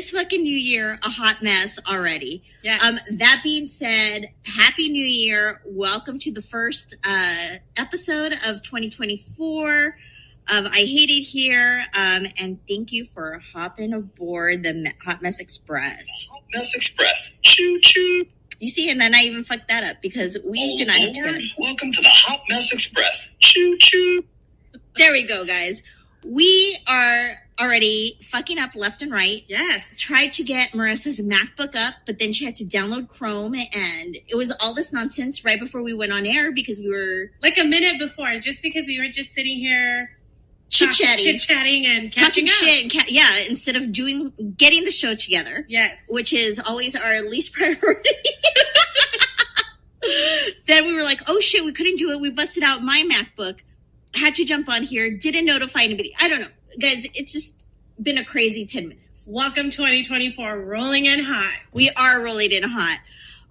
this fucking new year a hot mess already. Yes. That being said, Happy New Year. Welcome to the first episode of 2024 of I Hate It Here. And thank you for hopping aboard the Hot Mess Express. Hot Mess Express. Choo choo. You see, and then I even fucked that up because we do not have to go. Welcome to the Hot Mess Express. Choo choo. There we go, guys. We are already fucking up left and right. Yes. Tried to get Marissa's MacBook up, but then she had to download Chrome, and it was all this nonsense right before we went on air because we were... Like a minute before, just because we were just sitting here... Chit-chatting and catching up. Shit and instead of getting the show together. Yes. Which is always our least priority. Then we were like, oh shit, we couldn't do it. We busted out my MacBook. Had to jump on here. Didn't notify anybody. I don't know. Guys, it's just been a crazy 10 minutes. Welcome 2024, rolling in hot. We are rolling in hot.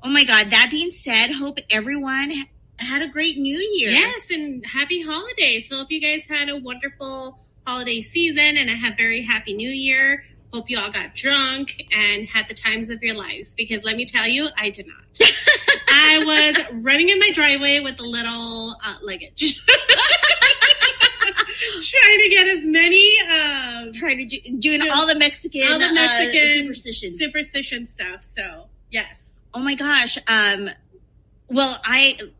Oh my God. That being said, hope everyone had a great new year. Yes, and happy holidays. Hope you guys had a wonderful holiday season and a very happy new year. Hope you all got drunk and had the times of your lives, because let me tell you, I did not. I was running in my driveway with a little luggage. Trying to get as many... doing all the Mexican superstition stuff. So, yes. Oh my gosh. Well,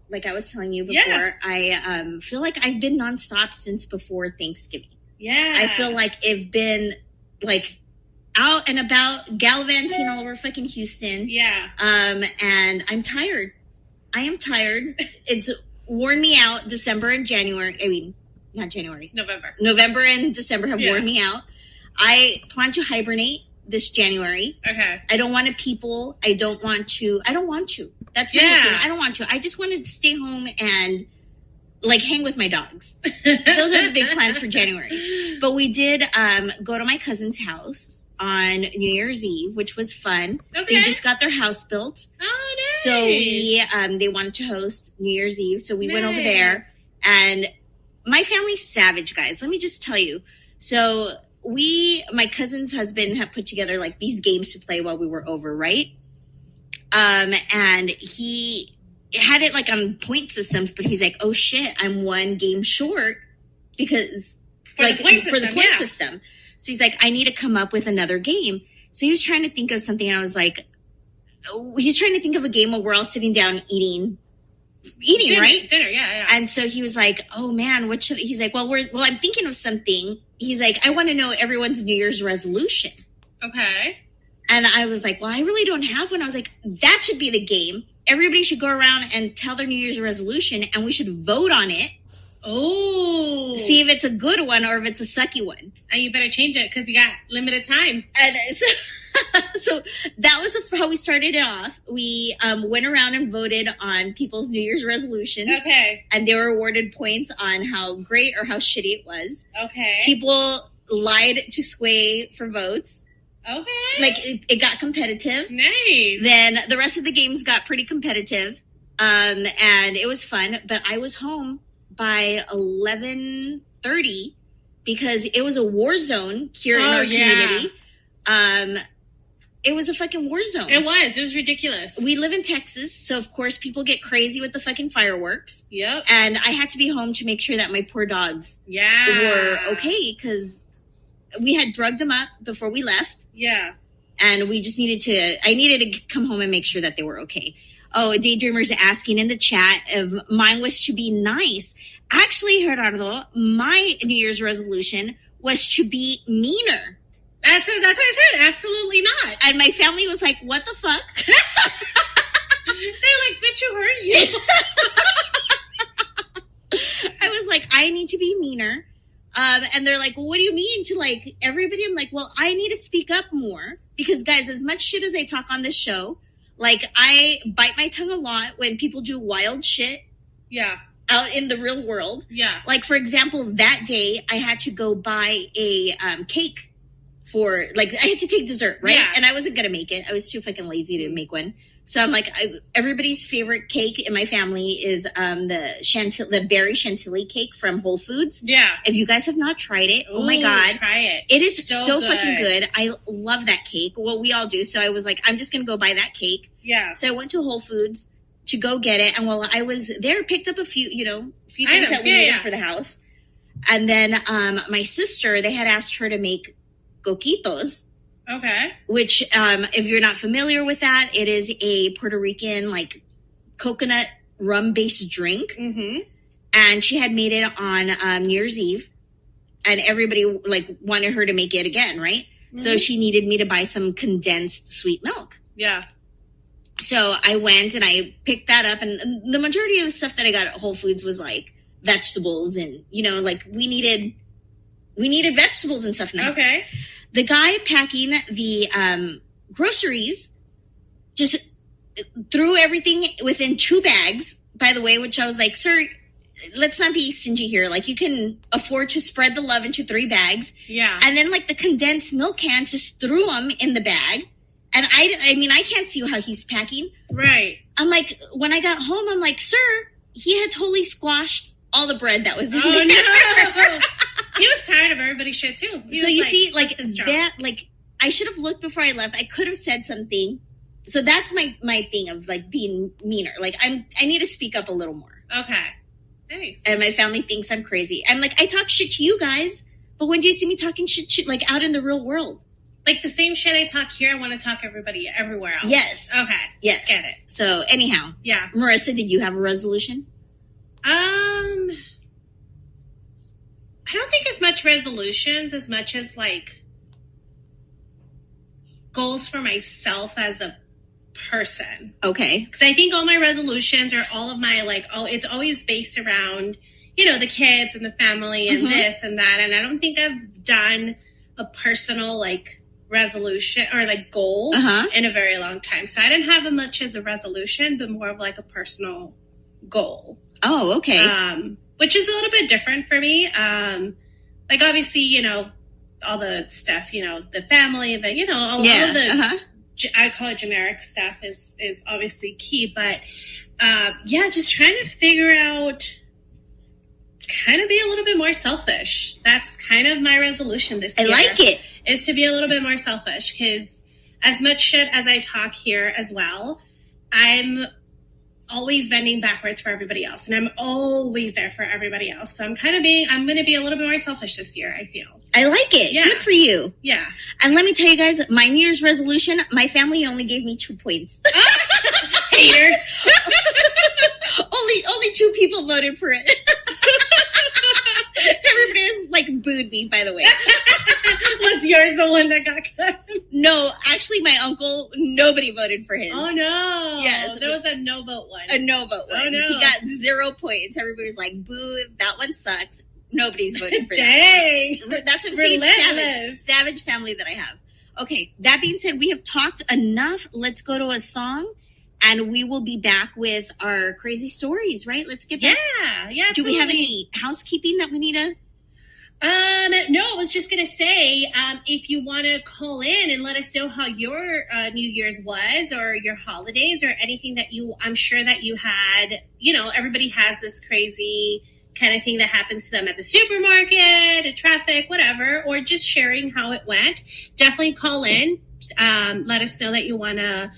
like I was telling you before, I feel like I've been nonstop since before Thanksgiving. Yeah. I feel like I've been like out and about gallivanting all over fucking Houston. Yeah. And I'm tired. I am tired. It's worn me out. December and January. I mean, not January. November and December have worn me out. I plan to hibernate this January. Okay. I don't want to people. I don't want to. That's my thing. I don't want to. I just wanted to stay home and like hang with my dogs. Those are the big plans for January. But we did go to my cousin's house on New Year's Eve, which was fun. Okay. They just got their house built. Oh, nice. So we they wanted to host New Year's Eve. So we went over there, and my family's savage, guys. Let me just tell you. So my cousin's husband had put together like these games to play while we were over, right? And he had it like on point systems, but he's like, oh shit, I'm one game short because for the point system. So he's like, I need to come up with another game. So he was trying to think of something, and I was like, he's trying to think of a game where we're all sitting down eating, right? Dinner, yeah. And so he was like, oh man, what should, he's like, well, I'm thinking of something. He's like, I want to know everyone's New Year's resolution. Okay. And I was like, well, I really don't have one. I was like, that should be the game. Everybody should go around and tell their New Year's resolution, and we should vote on it. Oh. See if it's a good one or if it's a sucky one. And you better change it because you got limited time. And so that was how we started it off. We went around and voted on people's New Year's resolutions. Okay. And they were awarded points on how great or how shitty it was. Okay. People lied to sway for votes. Okay. Like, it got competitive. Nice. Then the rest of the games got pretty competitive. And it was fun. But I was home by 11:30 because it was a war zone here in our community. It was a fucking war zone. It was ridiculous. We live in Texas, so of course people get crazy with the fucking fireworks. Yep. And I had to be home to make sure that my poor dogs were okay, because we had drugged them up before we left. Yeah. And we just I needed to come home and make sure that they were okay. Oh, Daydreamer's asking in the chat if mine was to be nice. Actually, Gerardo, my New Year's resolution was to be meaner. That's what I said. Absolutely not. And my family was like, what the fuck? They're like, bitch, who hurt you? I was like, I need to be meaner. And they're like, well, what do you mean to like everybody? I'm like, well, I need to speak up more because, guys, as much shit as I talk on this show, like I bite my tongue a lot when people do wild shit. Yeah. Out in the real world. Yeah. Like, for example, that day I had to go buy a cake for, like, I had to take dessert, right? Yeah. And I wasn't going to make it. I was too fucking lazy to make one. So I'm like, everybody's favorite cake in my family is the berry chantilly cake from Whole Foods. Yeah. If you guys have not tried it, oh my Ooh, God. try it. It is so fucking good. I love that cake. Well, we all do. So I was like, I'm just going to go buy that cake. Yeah. So I went to Whole Foods to go get it. And while I was there, picked up a few things that we needed for the house. And then my sister, they had asked her to make coquitos. Okay. Which, if you're not familiar with that, it is a Puerto Rican, like, coconut rum-based drink. Mm-hmm. And she had made it on New Year's Eve. And everybody, like, wanted her to make it again, right? Mm-hmm. So she needed me to buy some condensed sweet milk. Yeah. So I went and I picked that up. And the majority of the stuff that I got at Whole Foods was, like, vegetables. And, like, we needed vegetables and stuff in the house. Okay. The guy packing the groceries just threw everything within 2 bags, by the way, which I was like, sir, let's not be stingy here. Like, you can afford to spread the love into 3 bags. Yeah. And then, like, the condensed milk cans, just threw them in the bag. And I can't see how he's packing. Right. I'm like, when I got home, I'm like, sir, he had totally squashed all the bread that was in there. No. He was tired of everybody's shit too. So you see, like that, like I should have looked before I left. I could have said something. So that's my thing of like being meaner. Like I need to speak up a little more. Okay. Nice. And my family thinks I'm crazy. I'm like, I talk shit to you guys, but when do you see me talking shit like out in the real world? Like the same shit I talk here, I want to talk everybody everywhere else. Yes. Okay. Yes. Get it. So anyhow. Yeah. Marissa, did you have a resolution? I don't think as much resolutions as much as like goals for myself as a person. Okay. Because I think all my resolutions or all of my it's always based around, the kids and the family and this and that. And I don't think I've done a personal resolution or goal in a very long time. So I didn't have as much as a resolution, but more of a personal goal. Oh, okay. Which is a little bit different for me. Obviously, all the stuff, the family, all of the, I call it generic stuff is obviously key. But, just trying to figure out, kind of be a little bit more selfish. That's kind of my resolution this year. I like it. Is to be a little bit more selfish because as much shit as I talk here as well, I'm always bending backwards for everybody else. And I'm always there for everybody else. So I'm going to be a little bit more selfish this year, I feel. I like it. Yeah. Good for you. Yeah. And let me tell you guys, my New Year's resolution, my family only gave me 2 points. Haters. only 2 people voted for it. Everybody has booed me, by the way. Was yours the one that got cut? No, actually my uncle, nobody voted for his. Oh no. Yes. There was a no vote one. A no vote one. Oh no. He got 0 points. Everybody's like, boo, that one sucks. Nobody's voting for Dang. that. That's what I'm saying. Savage family that I have. Okay, that being said, we have talked enough. Let's go to a song. And we will be back with our crazy stories, right? Let's get back. Yeah, Do we have any housekeeping that we need to? No, I was just going to say, if you want to call in and let us know how your New Year's was or your holidays or anything that I'm sure that you had, everybody has this crazy kind of thing that happens to them at the supermarket, at traffic, whatever, or just sharing how it went. Definitely call in. Let us know that you want to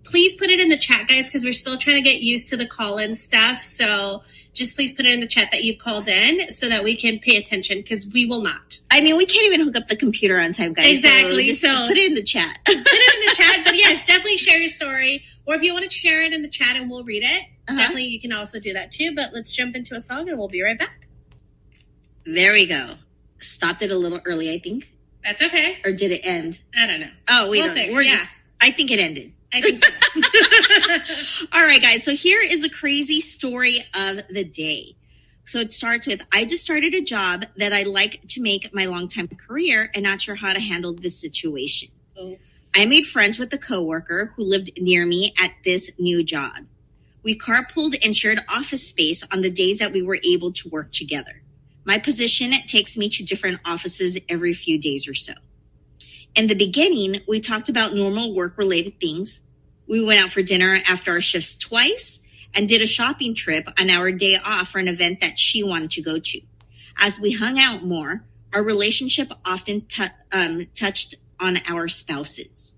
please put it in the chat, guys, because we're still trying to get used to the call-in stuff. So just please put it in the chat that you've called in so that we can pay attention because we will not. I mean, we can't even hook up the computer on time, guys. Exactly. So put it in the chat. Put it in the chat. But yes, definitely share your story. Or if you want to share it in the chat and we'll read it, definitely you can also do that too. But let's jump into a song and we'll be right back. There we go. Stopped it a little early, I think. That's okay. Or did it end? I don't know. Oh, we don't know. I think it ended. I think so. All right, guys. So here is a crazy story of the day. So it starts with, I just started a job that I like to make my long-time career and not sure how to handle this situation. Oh. I made friends with a coworker who lived near me at this new job. We carpooled and shared office space on the days that we were able to work together. My position takes me to different offices every few days or so. In the beginning, we talked about normal work-related things. We went out for dinner after our shifts twice and did a shopping trip on our day off for an event that she wanted to go to. As we hung out more, our relationship often touched on our spouses.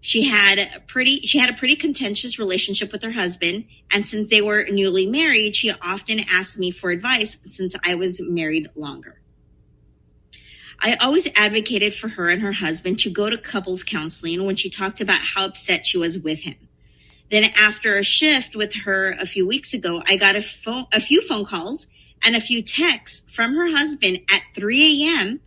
She had a pretty contentious relationship with her husband, and since they were newly married, she often asked me for advice since I was married longer. I always advocated for her and her husband to go to couples counseling when she talked about how upset she was with him. Then after a shift with her a few weeks ago, I got a few phone calls and a few texts from her husband at 3 a.m.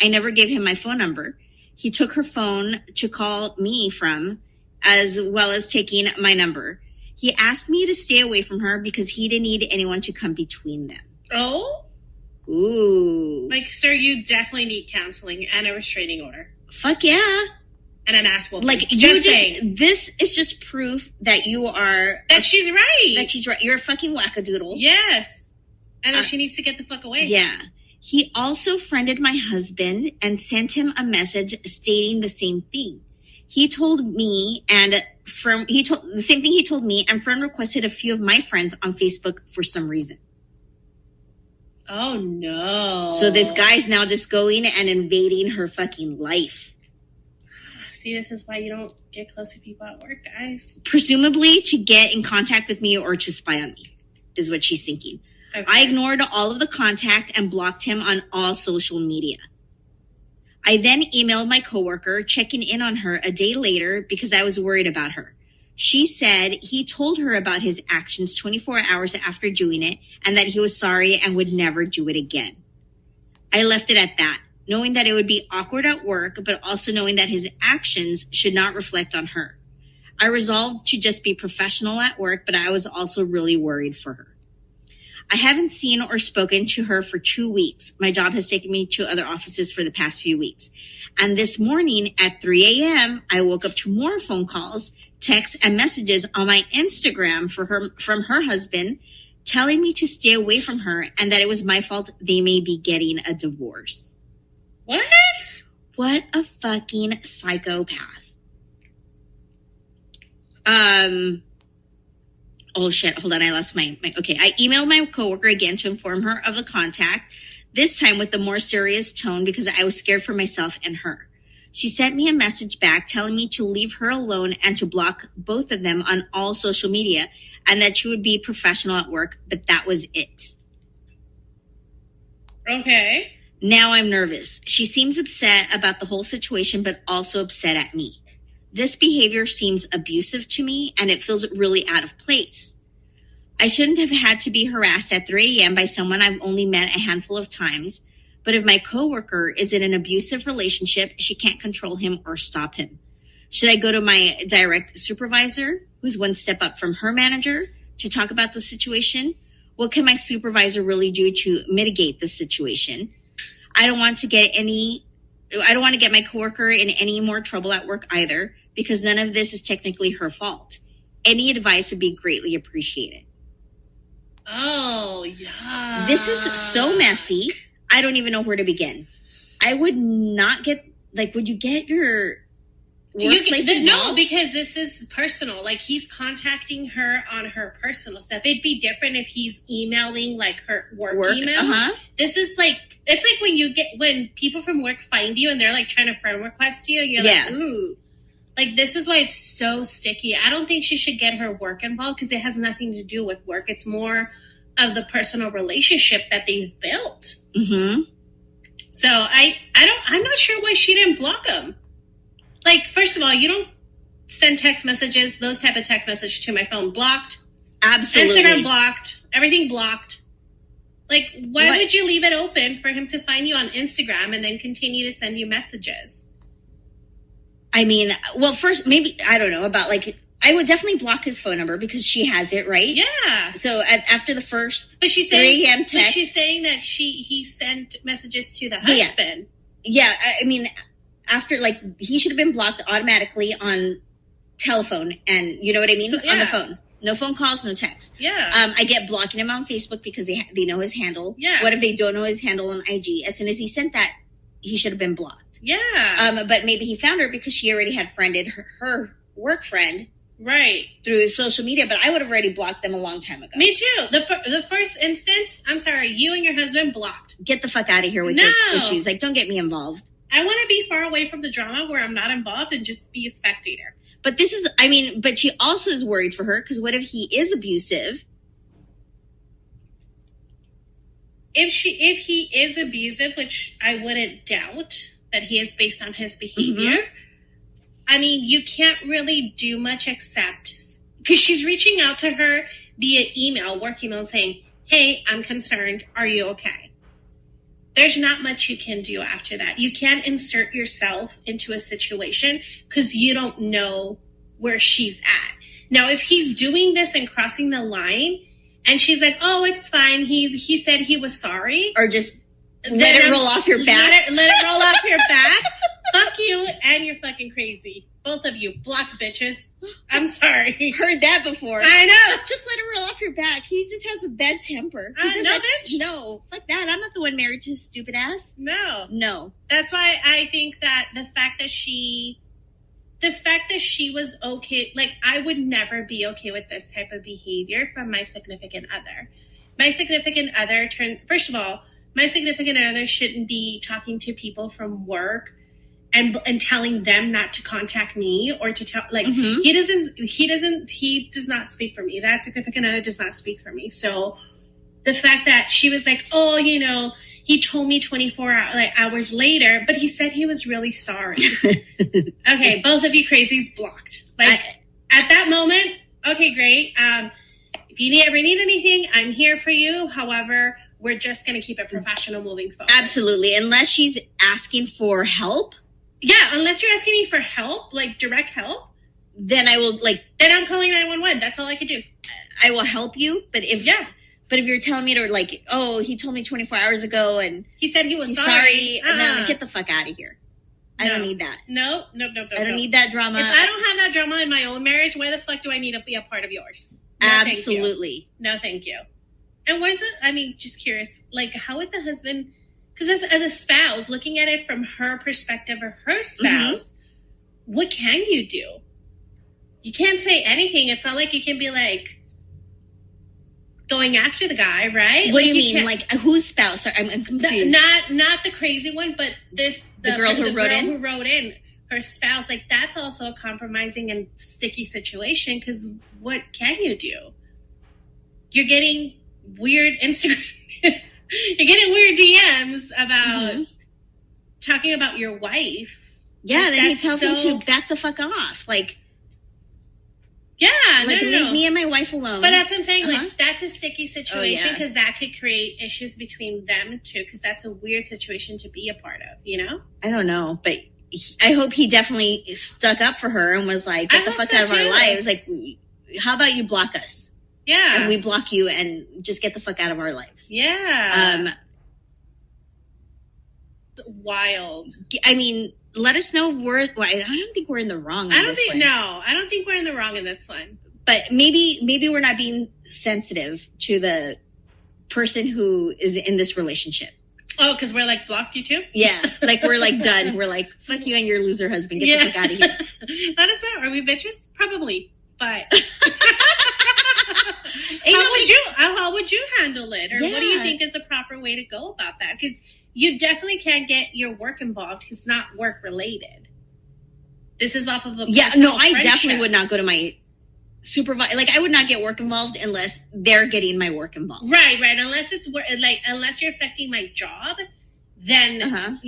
I never gave him my phone number. He took her phone to call me from, as well as taking my number. He asked me to stay away from her because he didn't need anyone to come between them. Oh? Ooh. Like, sir, you definitely need counseling and a restraining order. Fuck yeah. And an ass whooping. Like, this is just proof that you are... That she's right. That she's right. You're a fucking wackadoodle. Yes. And then she needs to get the fuck away. Yeah. He also friended my husband and sent him a message stating the same thing. He told me the same thing he told me, and friend requested a few of my friends on Facebook for some reason. Oh no. So this guy's now just going and invading her fucking life. See, this is why you don't get close to people at work, guys. Presumably to get in contact with me or to spy on me, is what she's thinking. Okay. I ignored all of the contact and blocked him on all social media. I then emailed my coworker checking in on her a day later because I was worried about her. She said he told her about his actions 24 hours after doing it and that he was sorry and would never do it again. I left it at that, knowing that it would be awkward at work, but also knowing that his actions should not reflect on her. I resolved to just be professional at work, but I was also really worried for her. I haven't seen or spoken to her for 2 weeks. My job has taken me to other offices for the past few weeks. And this morning at 3 a.m., I woke up to more phone calls, texts, and messages on my Instagram from her husband telling me to stay away from her and that it was my fault they may be getting a divorce. What? What a fucking psychopath. Oh shit, hold on, I lost my okay. I emailed my coworker again to inform her of the contact, this time with the more serious tone because I was scared for myself and her. She sent me a message back telling me to leave her alone and to block both of them on all social media and that she would be professional at work, but that was it. Okay. Now I'm nervous. She seems upset about the whole situation, but also upset at me. This behavior seems abusive to me, and it feels really out of place. I shouldn't have had to be harassed at 3 a.m. by someone I've only met a handful of times, but if my coworker is in an abusive relationship, she can't control him or stop him. Should I go to my direct supervisor, who's one step up from her manager, to talk about the situation? What can my supervisor really do to mitigate the situation? I don't want to get my coworker in any more trouble at work either, because none of this is technically her fault. Any advice would be greatly appreciated. Oh, yeah. This is so messy. I don't even know where to begin. I would not get, would you get your workplace involved? No, because this is personal. Like, he's contacting her on her personal stuff. It'd be different if he's emailing, her work email. Uh-huh. This is it's like when people from work find you and they're trying to friend request you, you're ooh. This is why it's so sticky. I don't think she should get her work involved because it has nothing to do with work. It's more of the personal relationship that they've built. Mm-hmm. So I'm not sure why she didn't block him. First of all, you don't send text messages, those type of text messages to my phone. Blocked. Absolutely. Instagram blocked. Everything blocked. Why would you leave it open for him to find you on Instagram and then continue to send you messages? I mean, well, first, maybe, I don't know, about I would definitely block his phone number because she has it, right? Yeah. So after the first 3 a.m. text. But she's saying that he sent messages to the husband. Yeah, I mean, after, he should have been blocked automatically on telephone and, you know what I mean? So, yeah. On the phone. No phone calls, no text. Yeah. I get blocking him on Facebook because they know his handle. Yeah. What if they don't know his handle on IG? As soon as he sent that, he should have been blocked. Yeah. But maybe he found her because she already had friended her work friend. Right. Through social media, but I would have already blocked them a long time ago. Me too. The first instance, I'm sorry, you and your husband blocked. Get the fuck out of here with your issues. Like, don't get me involved. I want to be far away from the drama where I'm not involved and just be a spectator. But but she also is worried for her, because what if he is abusive? If he is abusive, which I wouldn't doubt that he is based on his behavior, I mean, you can't really do much except, because she's reaching out to her via email, work email, saying, hey, I'm concerned. Are you okay? There's not much you can do after that. You can't insert yourself into a situation because you don't know where she's at. Now, if he's doing this and crossing the line and she's like, oh, it's fine. He said he was sorry. Or just let it roll off your back. Let it roll off your back. Fuck you, and you're fucking crazy. Both of you, block bitches. I'm sorry. Heard that before. I know. Just let it roll off your back. He just has a bad temper. No, bitch. No, fuck that. I'm not the one married to his stupid ass. No. That's why I think that the fact that she was okay, like, I would never be okay with this type of behavior from my significant other. My significant other first of all, my significant other shouldn't be talking to people from work and telling them not to contact me or to tell, like, he does not speak for me. That significant other does not speak for me. So the fact that she was like, oh, you know, he told me 24 hours later, but he said he was really sorry. Okay, both of you crazies blocked. Like, at that moment, okay, great. If you ever need anything, I'm here for you. However, we're just going to keep it professional moving forward. Absolutely. Unless she's asking for help. Yeah, unless you're asking me for help, like direct help. Then I will, like... Then I'm calling 911. That's all I could do. I will help you, but if you're telling me to, like, oh, he told me 24 hours ago and... He said he was sorry. No, get the fuck out of here. I don't need that. No. I don't need that drama. If I don't have that drama in my own marriage, why the fuck do I need to be a part of yours? No, absolutely. Thank you. No, thank you. And what is it? I mean, just curious. Like, how would the husband... Because as a spouse, looking at it from her perspective or her spouse, what can you do? You can't say anything. It's not like you can be like going after the guy, right? What do you mean? Like, whose spouse? I'm confused. Not the crazy one, but the girl who wrote in, her spouse. Like, that's also a compromising and sticky situation. Because what can you do? You're getting weird Instagram. You're getting weird DMs about talking about your wife. Yeah, like, then he tells him to back the fuck off. Like, yeah, like, leave me and my wife alone. But that's what I'm saying. Like, that's a sticky situation because that could create issues between them too. Because that's a weird situation to be a part of. You know? I don't know, but I hope he definitely stuck up for her and was like, "Get the fuck out of our lives." Like, how about you block us? Yeah. And we block you and just get the fuck out of our lives. Yeah. Wild. I mean, let us know I don't think we're in the wrong. I don't think we're in the wrong in this one. But maybe we're not being sensitive to the person who is in this relationship. Oh, because we're like blocked you too? Yeah. Like we're like done. We're like, fuck you and your loser husband. Get the fuck out of here. Let us know. Are we bitches? Probably. But how would you handle it? Or what do you think is the proper way to go about that? Because you definitely can't get your work involved because it's not work related. This is off of a I definitely would not go to my supervisor. Like, I would not get work involved unless they're getting my work involved. Right. Unless it's unless you're affecting my job, then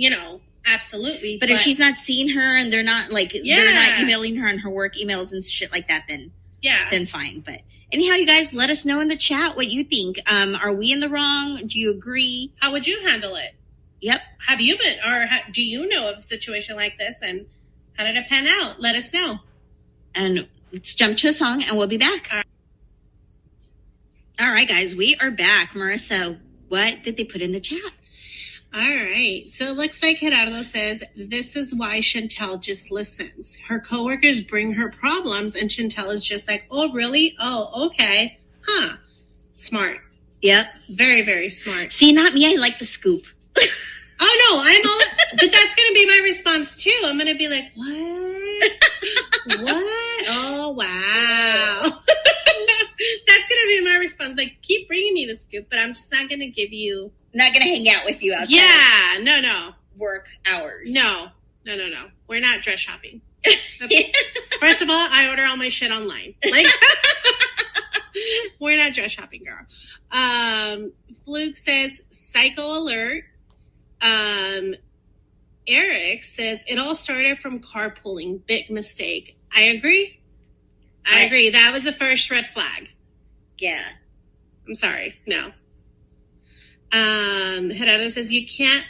absolutely. But if she's not seeing her and they're not they're not emailing her on her work emails and shit like that, then fine. But anyhow, you guys, let us know in the chat what you think. Are we in the wrong? Do you agree? How would you handle it? Yep. Have you been, or do you know of a situation like this, and how did it pan out? Let us know. And let's jump to a song, and we'll be back. All right, guys, we are back. Marissa, what did they put in the chat? All right. So it looks like Gerardo says, this is why Chantel just listens. Her coworkers bring her problems, and Chantel is just like, oh, really? Oh, okay. Huh. Smart. Yep. Very, very smart. See, not me. I like the scoop. Oh, no. But that's going to be my response, too. I'm going to be like, what? What? Oh, wow. That's going to be my response. Like, keep bringing me the scoop, but I'm just not going to give you... Not going to hang out with you outside. Yeah, no. Work hours. No. We're not dress shopping. First of all, I order all my shit online. Like, we're not dress shopping, girl. Fluke says, psycho alert. Eric says, it all started from carpooling. Big mistake. I agree. I agree. That was the first red flag. Yeah. I'm sorry. No. Gerardo says, you can't,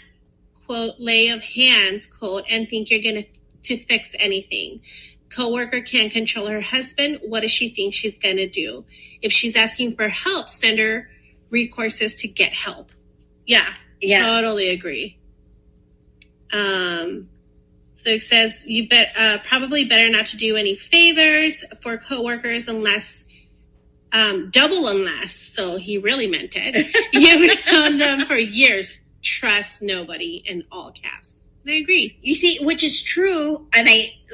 quote, lay of hands, quote, and think you're going to fix anything. Coworker can't control her husband. What does she think she's going to do? If she's asking for help, send her recourses to get help. Yeah. Totally agree. So it says you probably better not to do any favors for coworkers unless, double unless. So he really meant it. You've known them for years. Trust nobody, in all caps. I agree. You see, which is true, and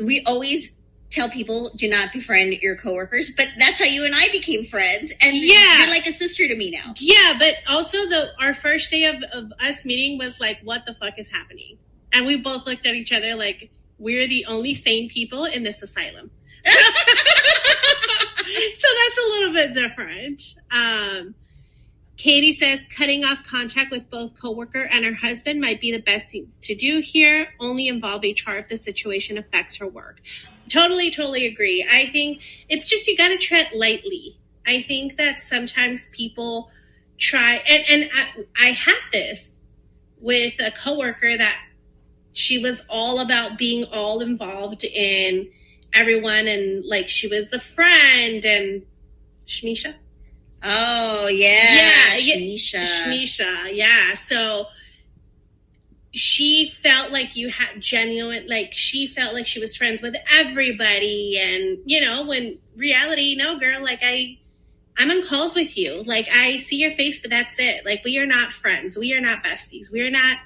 we always tell people do not befriend your coworkers, but that's how you and I became friends, and you're like a sister to me now. Yeah, but also our first day of us meeting was like, what the fuck is happening? And we both looked at each other like, we're the only sane people in this asylum. So that's a little bit different. Katie says, cutting off contact with both coworker and her husband might be the best thing to do here. Only involve HR if the situation affects her work. Totally agree. I think it's just you got to tread lightly. I think that sometimes people try, and I had this with a coworker that she was all about being all involved in everyone, and like she was the friend and Shmisha. Oh yeah, Shmisha. Yeah. So she felt like you had genuine, like she felt like she was friends with everybody, and when reality, no, girl, like I'm on calls with you. Like I see your face, but that's it. Like we are not friends. We are not besties. We are not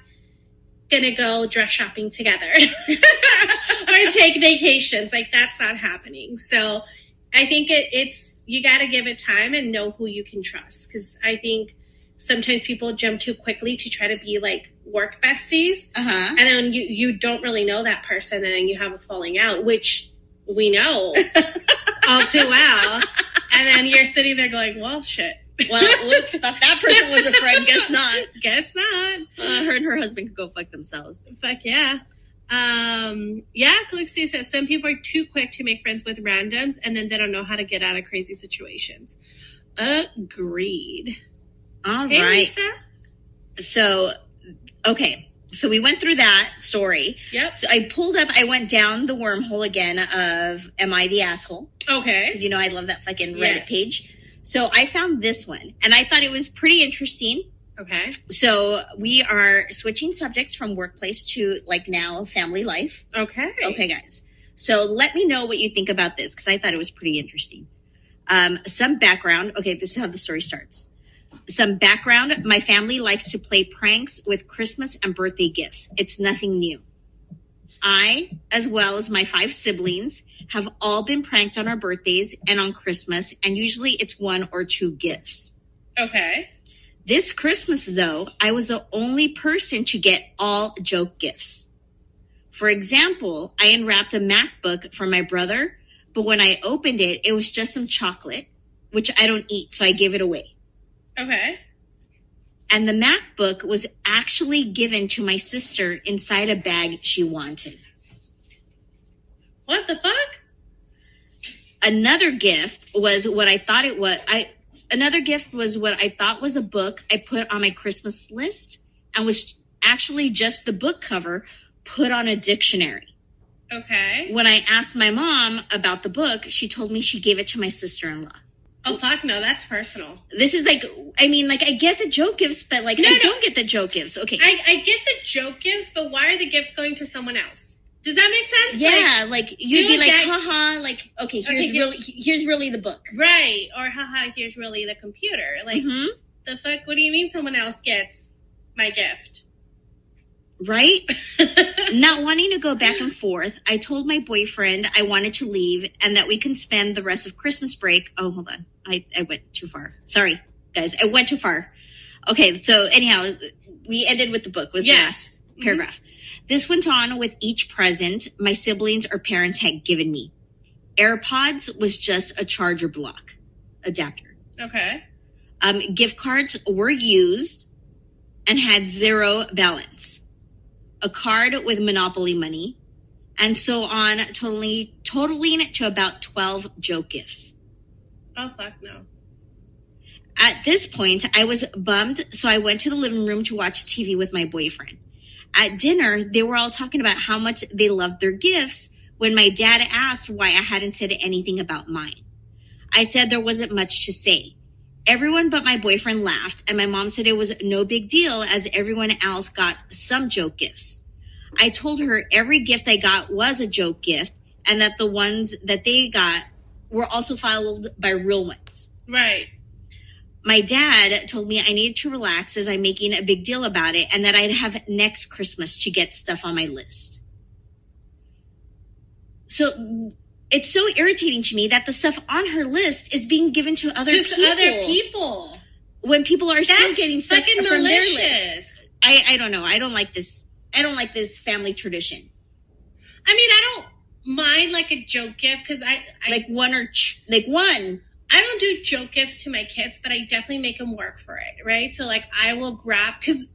gonna go dress shopping together or take vacations. Like that's not happening. So I think it's you got to give it time and know who you can trust, because I think sometimes people jump too quickly to try to be like work besties, and then you don't really know that person, and then you have a falling out, which we know all too well, and then you're sitting there going, well, shit. Well, whoops, thought that person was a friend. Guess not. Guess not. Her and her husband could go fuck themselves. Fuck yeah. Fluxy says some people are too quick to make friends with randoms, and then they don't know how to get out of crazy situations. Agreed. All hey, right. Lisa? So, okay. So we went through that story. Yep. So I went down the wormhole again of Am I the Asshole? Okay. Because I love that fucking Reddit page. So I found this one, and I thought it was pretty interesting. Okay. So we are switching subjects from workplace to like now family life. Okay. Okay, guys. So let me know what you think about this, because I thought it was pretty interesting. Some background. Okay, this is how the story starts. Some background. My family likes to play pranks with Christmas and birthday gifts. It's nothing new. I, as well as my 5 siblings, have all been pranked on our birthdays and on Christmas, and usually it's 1 or 2 gifts. Okay. This Christmas, though, I was the only person to get all joke gifts. For example, I unwrapped a MacBook for my brother, but when I opened it, it was just some chocolate, which I don't eat, so I gave it away. Okay. And the MacBook was actually given to my sister inside a bag she wanted. What the fuck? Another gift was what I thought it was. Another gift was what I thought was a book I put on my Christmas list, and was actually just the book cover put on a dictionary. Okay. When I asked my mom about the book, she told me she gave it to my sister-in-law. Oh, fuck no, that's personal. This is like, I get the joke gifts, but I don't get the joke gifts. Okay. I get the joke gifts, but why are the gifts going to someone else? Does that make sense? Yeah, you'd be like, haha, okay, here's really the book. Right. Or haha, here's really the computer. The fuck, what do you mean someone else gets my gift? Right? Not wanting to go back and forth, I told my boyfriend I wanted to leave and that we can spend the rest of Christmas break. Oh, hold on. I went too far. Sorry, guys. I went too far. Okay, so anyhow, we ended with the book. Was the last paragraph. This went on with each present my siblings or parents had given me. AirPods was just a charger block adapter. Okay. Gift cards were used and had zero balance. A card with Monopoly money, and so on, totaling to about 12 joke gifts. Oh, fuck no. At this point, I was bummed, so I went to the living room to watch TV with my boyfriend. At dinner, they were all talking about how much they loved their gifts when my dad asked why I hadn't said anything about mine. I said there wasn't much to say. Everyone but my boyfriend laughed, and my mom said it was no big deal as everyone else got some joke gifts. I told her every gift I got was a joke gift and that the ones that they got were also followed by real ones. Right. My dad told me I needed to relax as I'm making a big deal about it and that I'd have next Christmas to get stuff on my list. So it's so irritating to me that the stuff on her list is being given to other people. When people are still getting stuff from malicious. Their list. I don't know. I don't like this. I don't like this family tradition. I mean, I don't mind like a joke gift because I like one. I don't do joke gifts to my kids, but I definitely make them work for it, right? So like I will grab because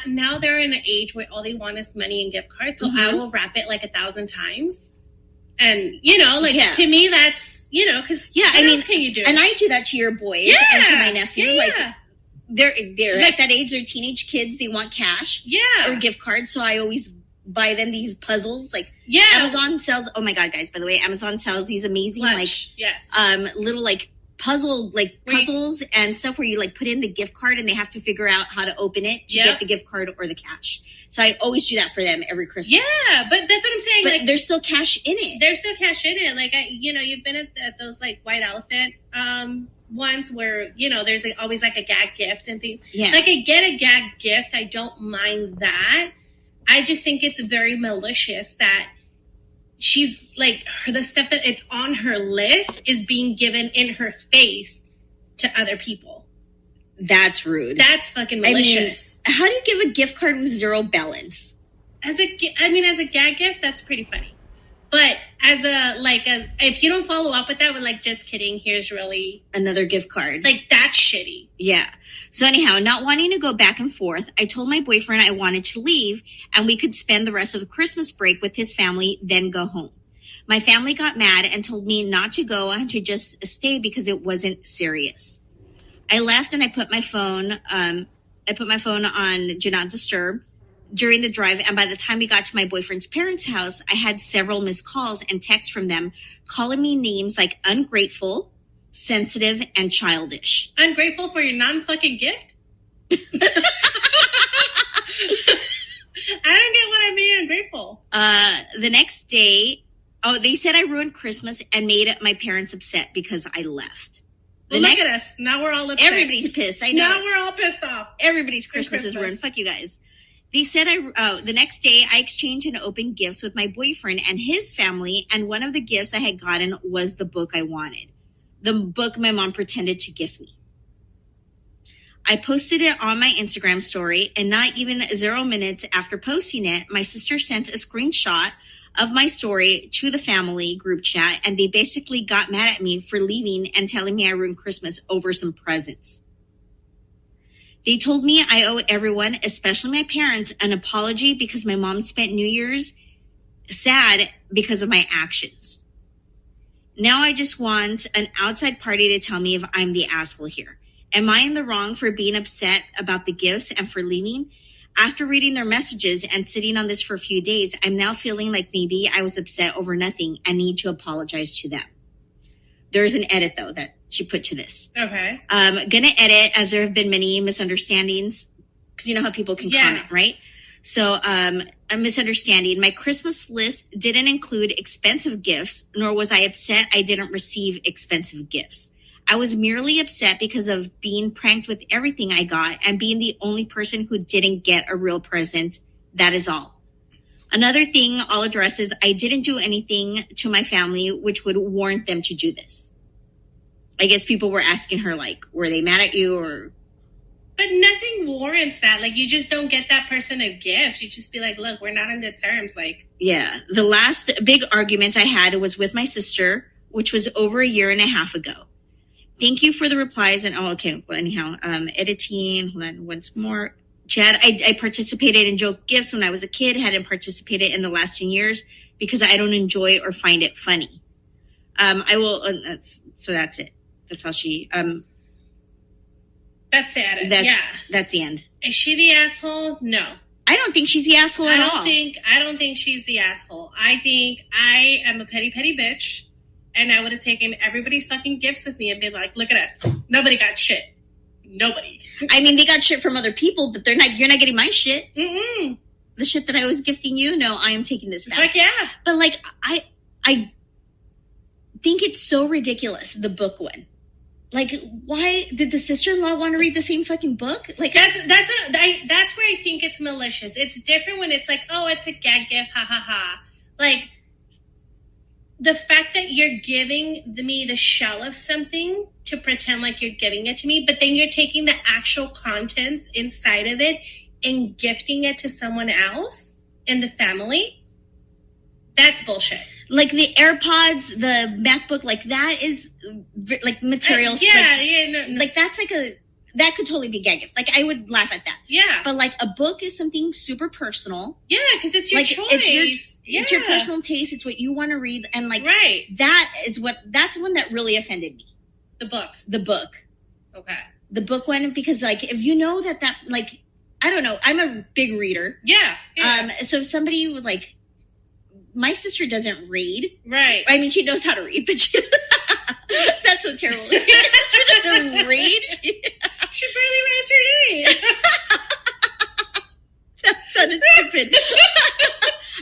now they're in an age where all they want is money and gift cards, so I will wrap it like 1,000 times. And, to me, that's, because what else can you do? And I do that to your boys and to my nephew. Yeah. Like, they're at that age, they're teenage kids, they want cash. Yeah. Or gift cards, so I always buy them these puzzles. Like, Amazon sells, oh my God, guys, by the way, Amazon sells these amazing, little, puzzles and stuff where you, put in the gift card and they have to figure out how to open it to get the gift card or the cash. So I always do that for them every Christmas. Yeah, but that's what I'm saying. But there's still cash in it. There's still cash in it. Like, you've been at those, white elephant ones where, there's always, a gag gift and things. Yeah. Like, I get a gag gift. I don't mind that. I just think it's very malicious that she's, the stuff that it's on her list is being given in her face to other people. That's rude. That's fucking malicious. How do you give a gift card with zero balance? As a gag gift, that's pretty funny. But if you don't follow up with that with just kidding, here's really another gift card. That's shitty. Yeah. So anyhow, not wanting to go back and forth, I told my boyfriend I wanted to leave and we could spend the rest of the Christmas break with his family, then go home. My family got mad and told me not to go and to just stay because it wasn't serious. I left and I put my phone on Do Not Disturb during the drive. And by the time we got to my boyfriend's parents' house, I had several missed calls and texts from them calling me names like ungrateful, sensitive, and childish. Ungrateful for your non-fucking gift? I don't get what I mean ungrateful. The next day, they said I ruined Christmas and made my parents upset because I left. Look at us. Now we're all upset. Everybody's pissed. I know. Now we're all pissed off. Everybody's Christmas is ruined. Fuck you guys. They said the next day I exchanged and opened gifts with my boyfriend and his family, and one of the gifts I had gotten was the book I wanted. The book my mom pretended to gift me. I posted it on my Instagram story, and not even 0 minutes after posting it, my sister sent a screenshot of my story to the family group chat, and they basically got mad at me for leaving and telling me I ruined Christmas over some presents. They told me I owe everyone, especially my parents, an apology because my mom spent New Year's sad because of my actions. Now I just want an outside party to tell me if I'm the asshole here. Am I in the wrong for being upset about the gifts and for leaving? After reading their messages and sitting on this for a few days, I'm now feeling like maybe I was upset over nothing and need to apologize to them. There's an edit, though, that she put to this. Okay. Gonna edit as there have been many misunderstandings, because you know how people can comment, right? So a misunderstanding. My Christmas list didn't include expensive gifts, nor was I upset I didn't receive expensive gifts. I was merely upset because of being pranked with everything I got and being the only person who didn't get a real present That is all. Another thing I'll address is I didn't do anything to my family which would warrant them to do this. I guess people were asking her, like, were they mad at you or... But nothing warrants that. Like, you just don't get that person a gift. You just be like, look, we're not on good terms. Like, yeah. The last big argument I had was with my sister, which was over a year and a half ago. Thank you for the replies. And, anyhow, editing. Hold on, once more. Chad, I participated in joke gifts when I was a kid, hadn't participated in the last 10 years because I don't enjoy or find it funny. I will, that's it. That's all she, that's the edit. That's the end. Is she the asshole? No. I don't think she's the asshole at all. I don't think she's the asshole. I think I am a petty bitch, and I would have taken everybody's fucking gifts with me and been like, look at us. Nobody got shit. Nobody. I mean, they got shit from other people, but you're not getting my shit. Mm-mm. The shit that I was gifting you, no, I am taking this back. Like, yeah. But, like, I think it's so ridiculous, the book one. Like, why did the sister-in-law want to read the same fucking book? Like, that's where I think it's malicious. It's different when it's like, oh, it's a gag gift, ha ha ha. Like, the fact that you're giving me the shell of something to pretend like you're giving it to me, but then you're taking the actual contents inside of it and gifting it to someone else in the family, that's bullshit. Like the AirPods, the MacBook, like that is like materials. Like that's like that could totally be a gag gift. Like I would laugh at that. Yeah. But like a book is something super personal. Yeah, because it's your choice. It's your personal taste. It's what you want to read. And like, right. That's one that really offended me. The book. Okay. The book one, because like, if you know that like, I don't know, I'm a big reader. Yeah. So if somebody would like, my sister doesn't read. Right. I mean, she knows how to read, but that's so terrible. My sister doesn't read. She barely reads her name. That sounded stupid.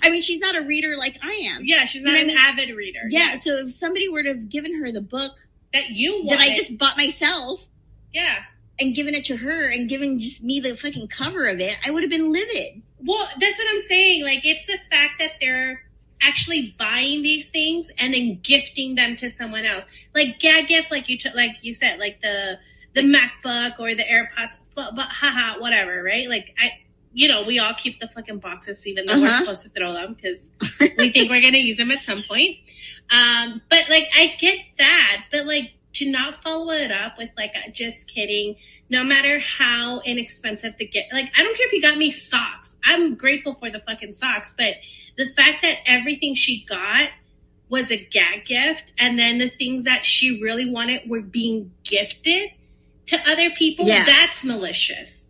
I mean, she's not a reader like I am. Yeah, she's not an avid reader. Yeah, so if somebody were to have given her the book that you wanted, that I just bought myself, yeah, and given it to her and given just me the fucking cover of it, I would have been livid. Well, that's what I'm saying. Like, it's the fact that they're actually buying these things and then gifting them to someone else. Like gag gift, like you said, like the MacBook or the AirPods, but haha, whatever, right? Like we all keep the fucking boxes even though we're supposed to throw them because we think we're gonna use them at some point. But like I get that, but like to not follow it up with like just kidding, no matter how inexpensive the gift. Like I don't care if you got me socks. I'm grateful for the fucking socks, but the fact that everything she got was a gag gift and then the things that she really wanted were being gifted to other people, that's malicious.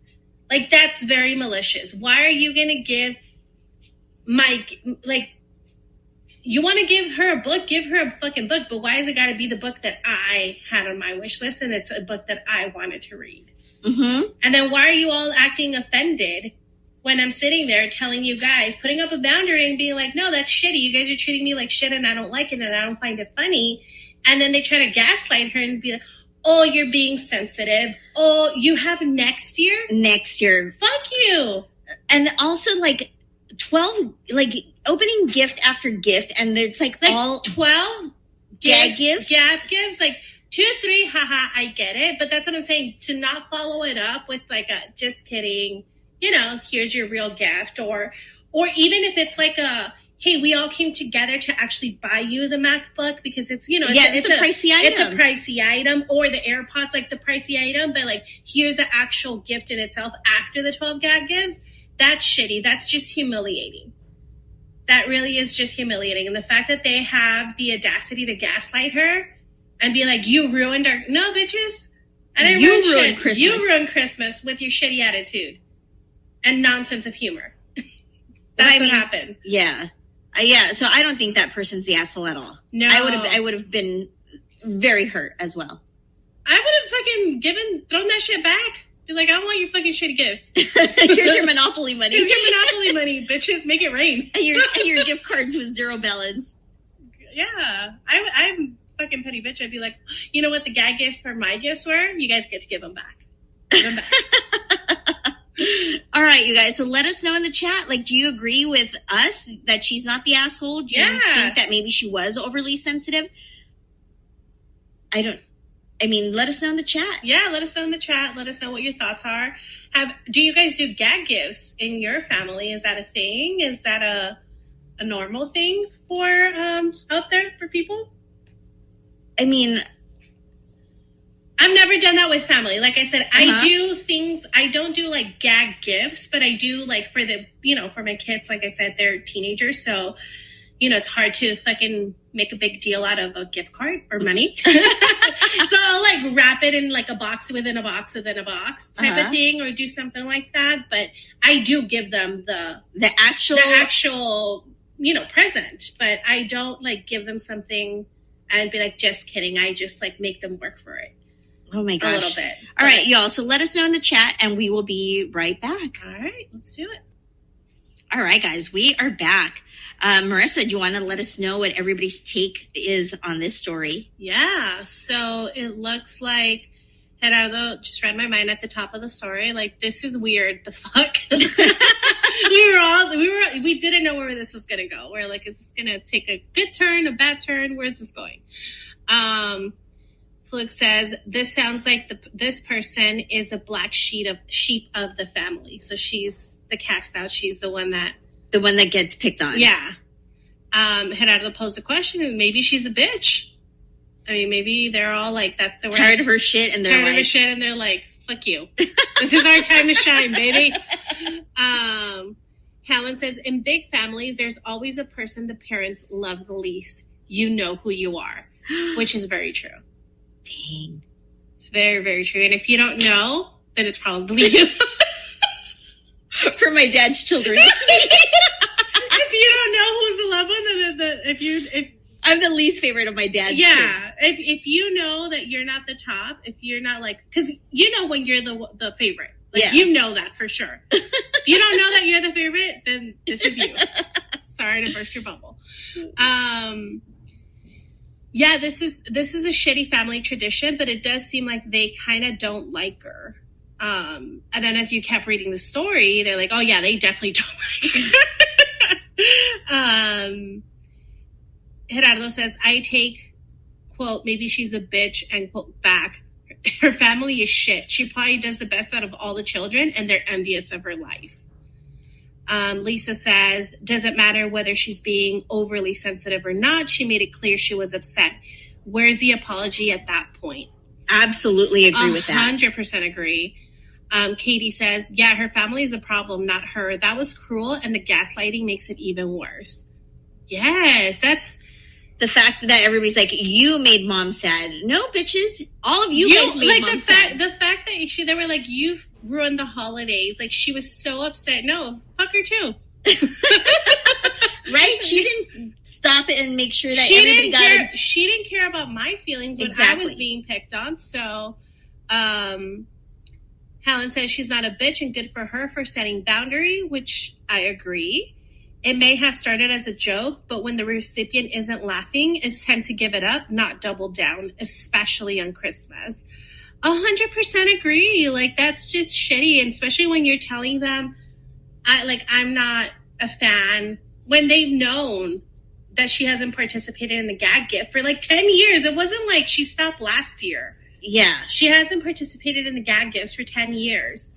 Like, that's very malicious. Why are you going to give you want to give her a book, give her a fucking book, but why has it got to be the book that I had on my wish list and it's a book that I wanted to read? Mm-hmm. And then why are you all acting offended when I'm sitting there telling you guys, putting up a boundary and being like, no, that's shitty. You guys are treating me like shit and I don't like it and I don't find it funny. And then they try to gaslight her and be like, oh, you're being sensitive. Oh, you have next year? Next year. Fuck you. And also like 12, like opening gift after gift. And it's like all 12 gag gifts. Gag gifts. Like 2, 3, haha, I get it. But that's what I'm saying. To not follow it up with like a, just kidding, here's your real gift. Or even if it's like a, hey, we all came together to actually buy you the MacBook because it's, it's a pricey item. It's a pricey item, or the AirPods, like the pricey item, but like here's the actual gift in itself after the 12 gag gifts. That's shitty. That's just humiliating. That really is just humiliating. And the fact that they have the audacity to gaslight her and be like, you ruined our, no, bitches. I didn't ruin shit. Christmas. You ruined Christmas with your shitty attitude and nonsense of humor. That's what happened. Yeah. Yeah, so I don't think that person's the asshole at all. No. I would have been very hurt as well. I would have fucking thrown that shit back. Be like, I want your fucking shitty gifts. Here's your Monopoly money. Here's your Monopoly money, bitches. Make it rain. And your gift cards with zero balance. Yeah. I'm fucking petty bitch. I'd be like, you know what the gag gift for my gifts were? You guys get to give them back. Give them back. All right, you guys. So let us know in the chat. Like, do you agree with us that she's not the asshole? Do you think that maybe she was overly sensitive? Let us know in the chat. Yeah, let us know in the chat. Let us know what your thoughts are. Do you guys do gag gifts in your family? Is that a thing? Is that a normal thing for out there for people? I mean, I've never done that with family. Like I said, I do things. I don't do like gag gifts, but I do like for for my kids. Like I said, they're teenagers, so it's hard to fucking make a big deal out of a gift card or money. So I'll like wrap it in like a box within a box within a box type of thing, or do something like that. But I do give them the actual present, but I don't like give them something and be like, just kidding. I just like make them work for it. Oh my gosh. A little bit. All right, y'all. So let us know in the chat and we will be right back. All right, let's do it. All right, guys, we are back. Marissa, do you want to let us know what everybody's take is on this story? Yeah, so it looks like Gerardo just read my mind at the top of the story. Like, this is weird. The fuck? we didn't know where this was going to go. We're like, is this going to take a good turn, a bad turn? Where's this going? Flug says, this sounds like this person is a black sheep of the family. So she's the cast out. She's the one that gets picked on. Yeah. Gerardo posed a question, and maybe she's a bitch. I mean, maybe they're all like, that's the word. Tired of her shit, and they're like, fuck you. This is our time to shine, baby. Helen says, in big families, there's always a person the parents love the least. You know who you are, which is very true. Dang. It's very, very true. And if you don't know, then it's probably you. For my dad's children. If you don't know who's the loved one, then I'm the least favorite of my dad's kids. If you know that you're not the top, if you're not like, because when you're the favorite, you know that for sure. If you don't know that you're the favorite, then this is you. Sorry to burst your bubble. This is a shitty family tradition, but it does seem like they kind of don't like her. And then as you kept reading the story, they're like, oh yeah, they definitely don't like her. Gerardo says, I take, quote, maybe she's a bitch, and quote, back. Her family is shit. She probably does the best out of all the children, and they're envious of her life. Lisa says, doesn't matter whether she's being overly sensitive or not. She made it clear she was upset. Where's the apology at that point? Absolutely agree with that. 100% agree. Katie says, yeah, her family is a problem, not her. That was cruel, and the gaslighting makes it even worse. Yes, that's... The fact that everybody's like, you made mom sad. No, bitches. All of you guys made mom sad. The fact that they were like, you ruined the holidays. Like, she was so upset. No, fuck her too. Right? She didn't stop it and make sure that everybody got it. She didn't care about my feelings when I was being picked on. So, Helen says she's not a bitch and good for her for setting boundary, which I agree. It may have started as a joke, but when the recipient isn't laughing, it's time to give it up, not double down, especially on Christmas. 100% agree. Like, that's just shitty. And especially when you're telling them, I'm not a fan, when they've known that she hasn't participated in the gag gift for like 10 years. It wasn't like she stopped last year. Yeah. She hasn't participated in the gag gifts for 10 years.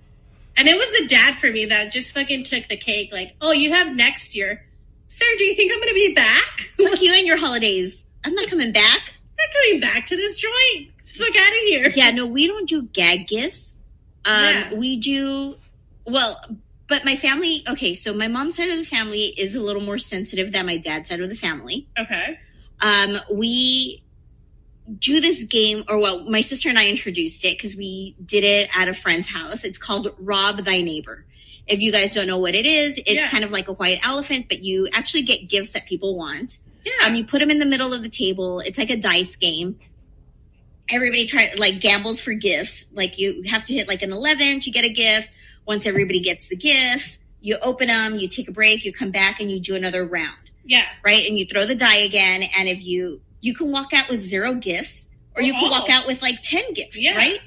And it was the dad for me that just fucking took the cake. Like, oh, you have next year. Sir, do you think I'm going to be back? Fuck you and your holidays. I'm not coming back. I'm not coming back to this joint. Fuck out of here. Yeah, no, we don't do gag gifts. We do, but my family, okay, so my mom's side of the family is a little more sensitive than my dad's side of the family. Okay. We do this game, my sister and I introduced it because we did it at a friend's house. It's called Rob Thy Neighbor. If you guys don't know what it is, it's kind of like a white elephant, but you actually get gifts that people want. Yeah. You put them in the middle of the table. It's like a dice game. Everybody gambles for gifts. Like, you have to hit like an 11 to get a gift. Once everybody gets the gifts, you open them, you take a break, you come back and you do another round. Yeah. Right? And you throw the die again. And if you can walk out with 0 gifts, or you can walk out with like 10 gifts, right?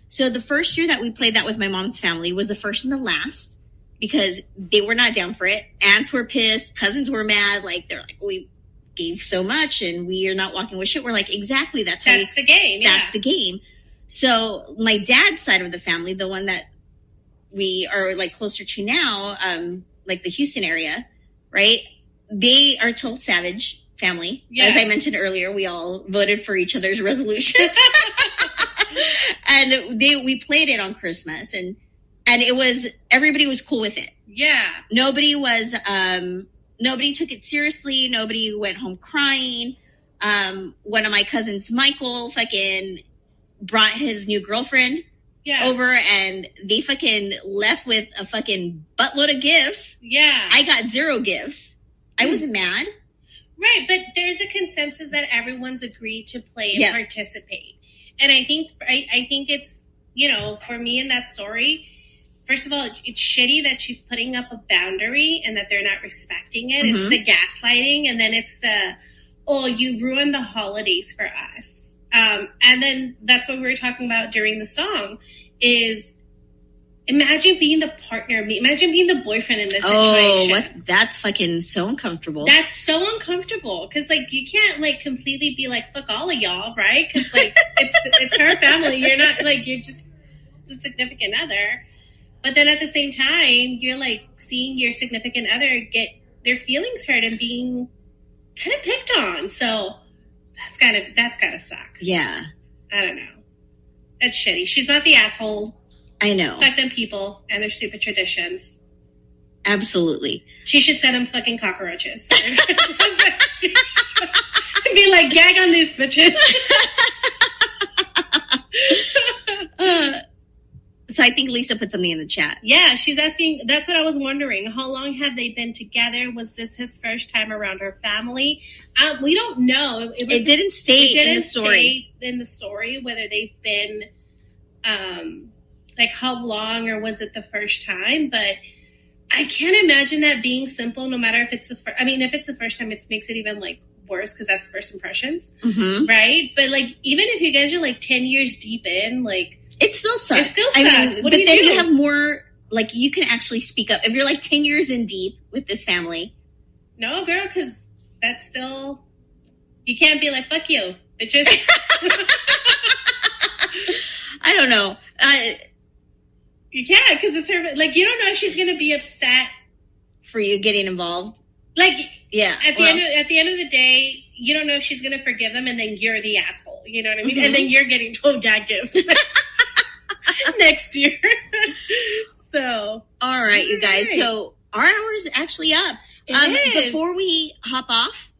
So the first year that we played that with my mom's family was the first and the last. because they were not down for it. Aunts were pissed. Cousins were mad. Like, they're like, we gave so much and we are not walking with shit. We're like, exactly. That's the game. Yeah. That's the game. So my dad's side of the family, the one that we are like closer to now, like the Houston area, right? They are total savage family. Yeah. As I mentioned earlier, we all voted for each other's resolutions. And we played it on Christmas, and it was, everybody was cool with it. Yeah. Nobody took it seriously. Nobody went home crying. One of my cousins, Michael, fucking brought his new girlfriend over, and they fucking left with a fucking buttload of gifts. Yeah. I got 0 gifts. I wasn't mad. Right, but there's a consensus that everyone's agreed to play and participate. And I think it's, you know, for me in that story, first of all, it's shitty that she's putting up a boundary and that they're not respecting it. Mm-hmm. It's the gaslighting, and then it's the, oh, you ruined the holidays for us. And then that's what we were talking about during the song is imagine being the partner, imagine being the boyfriend in this situation. That's fucking so uncomfortable. That's so uncomfortable because, like, you can't, like, completely be like, fuck all of y'all, right? Because, like, it's her family. You're not, like, you're just the significant other. But then at the same time, you're, like, seeing your significant other get their feelings hurt and being kind of picked on. So that's gotta suck. Yeah. I don't know. That's shitty. She's not the asshole. I know. Fuck them people and their stupid traditions. Absolutely. She should send them fucking cockroaches. Be like, gag on these bitches. So I think Lisa put something in the chat. Yeah, she's asking, that's what I was wondering. How long have they been together? Was this his first time around her family? We don't know. It didn't say in the story whether they've been, like how long or was it the first time? But I can't imagine that being simple, no matter if it's if it's the first time, it makes it even like worse because that's first impressions, right? But like, even if you guys are like 10 years deep in, like, it still sucks. It still sucks. But then you have more, like, you can actually speak up. If you're like 10 years in deep with this family. No, girl, because that's still, you can't be like, fuck you, bitches. I don't know. You can't, because it's her, like, you don't know if she's going to be upset. For you getting involved? Like, yeah. At the end of the day, you don't know if she's going to forgive them, and then you're the asshole. You know what I mean? Mm-hmm. And then you're getting told gag gifts. Next year. So, all right, you guys. So our hour's actually up. Before we hop off,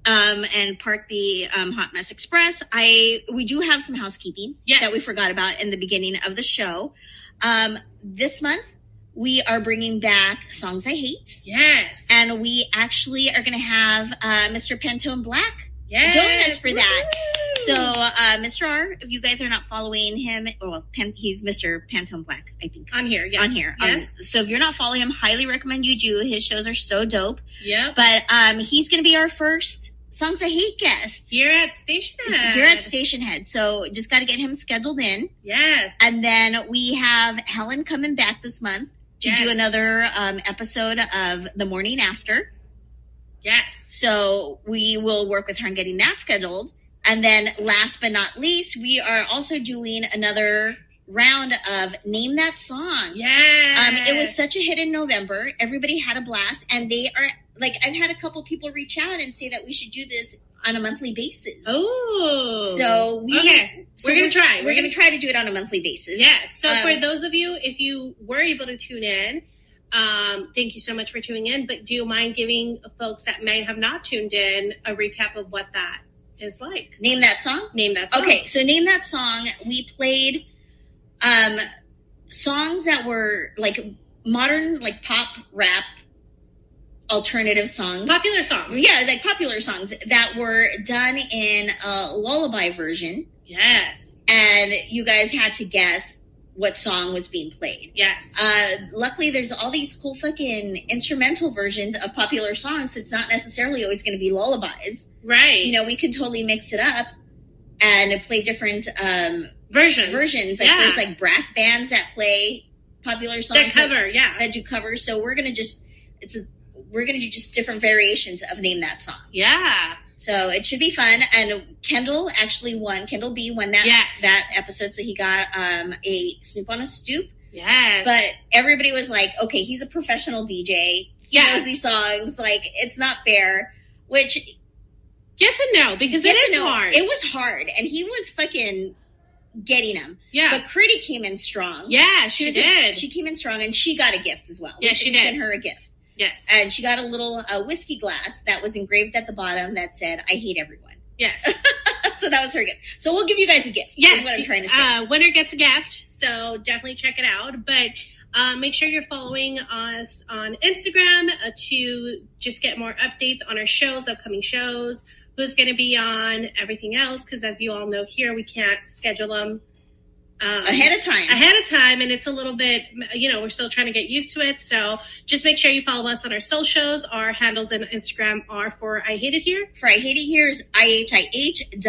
and park the Hot Mess Express, we do have some housekeeping that we forgot about in the beginning of the show. This month we are bringing back Songs I Hate. Yes, and we actually are going to have Mr. Pantone Black join us for that. So, Mr. R, if you guys are not following him, he's Mr. Pantone Black, I think. On here, yes. On here. Yes. So if you're not following him, highly recommend you do. His shows are so dope. Yeah. But he's going to be our first Songs I Hate guest. Here at Station Head. So just got to get him scheduled in. Yes. And then we have Helen coming back this month to do another episode of The Morning After. Yes. So we will work with her on getting that scheduled. And then last but not least, we are also doing another round of Name That Song. Yeah. It was such a hit in November. Everybody had a blast. And they are, like, I've had a couple people reach out and say that we should do this on a monthly basis. Oh. So we're going to try. We're going to try to do it on a monthly basis. Yeah. So for those of you, if you were able to tune in, thank you so much for tuning in. But do you mind giving folks that may have not tuned in a recap of what that is like? Name That Song? Name That Song. Okay, so Name That Song, we played songs that were like modern, like pop, rap, alternative songs. Popular songs. Yeah, like popular songs that were done in a lullaby version. Yes. And you guys had to guess what song was being played. Yes. Luckily, there's all these cool fucking instrumental versions of popular songs, so it's not necessarily always going to be lullabies. Right. You know, we can totally mix it up and play different versions. Like there's like brass bands that play popular songs that cover, that do covers. So we're gonna do just different variations of Name That Song. Yeah. So it should be fun. And Kendall actually won. Kendall B won that episode. So he got a Snoop on a Stoop. Yes. But everybody was like, okay, he's a professional DJ. He knows these songs. Like, it's not fair. Which, yes and no, because it is hard. It was hard. And he was fucking getting them. Yeah. But Critty came in strong. Yeah, she did. She came in strong, and she got a gift as well. Yes, she did. Sent her a gift. Yes. And she got a little whiskey glass that was engraved at the bottom that said, I hate everyone. Yes. So that was her gift. So we'll give you guys a gift. Yes. Is what I'm trying to say. Winner gets a gift. So definitely check it out. But make sure you're following us on Instagram to just get more updates on our shows, upcoming shows, who's going to be on, everything else. Because as you all know here, we can't schedule them ahead of time, and it's a little bit, we're still trying to get used to it. So just make sure you follow us on our socials. Our handles on Instagram are for I Hate It Here. For I Hate It Here is IHIHWHS.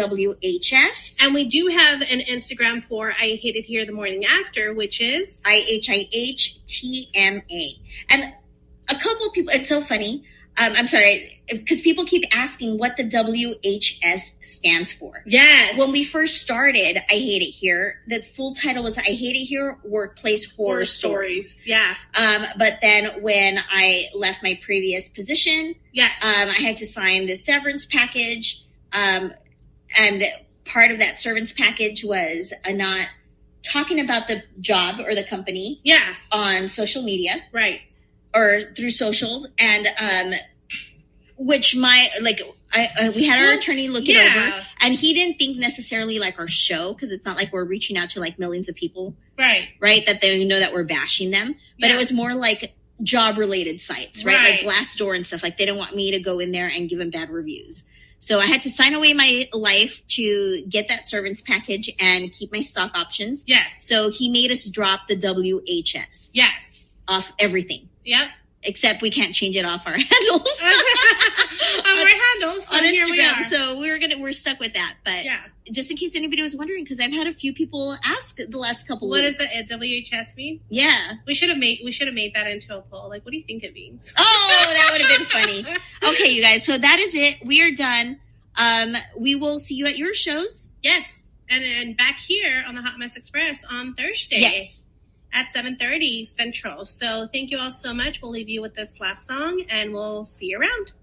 And we do have an Instagram for I Hate It Here the morning after, which is IHIHTMA. And a couple of people, it's so funny. I'm sorry, because people keep asking what the WHS stands for. Yes. When we first started I Hate It Here, the full title was I Hate It Here Workplace Horror Stories. Yeah. But then when I left my previous position, I had to sign the severance package. And part of that severance package was not talking about the job or the company on social media. Right. Or through socials, and which we had our attorney look it over, and he didn't think necessarily like our show, because it's not like we're reaching out to like millions of people, right? That they know that we're bashing them, but it was more like job related sites, right? Like Glassdoor and stuff. Like they don't want me to go in there and give them bad reviews. So I had to sign away my life to get that servants package and keep my stock options. Yes. So he made us drop the WHS. Yes. Off everything. Yep. Except we can't change it off our handles. So on here Instagram. we are. So we're stuck with that. But just in case anybody was wondering, because I've had a few people ask the last couple weeks. What does the WHS mean? Yeah. We should have made that into a poll. Like, what do you think it means? Oh, that would have been funny. Okay, you guys. So that is it. We are done. We will see you at your shows. Yes. And back here on the Hot Mess Express on Thursday. Yes. At 7:30 Central. So thank you all so much. We'll leave you with this last song, and we'll see you around.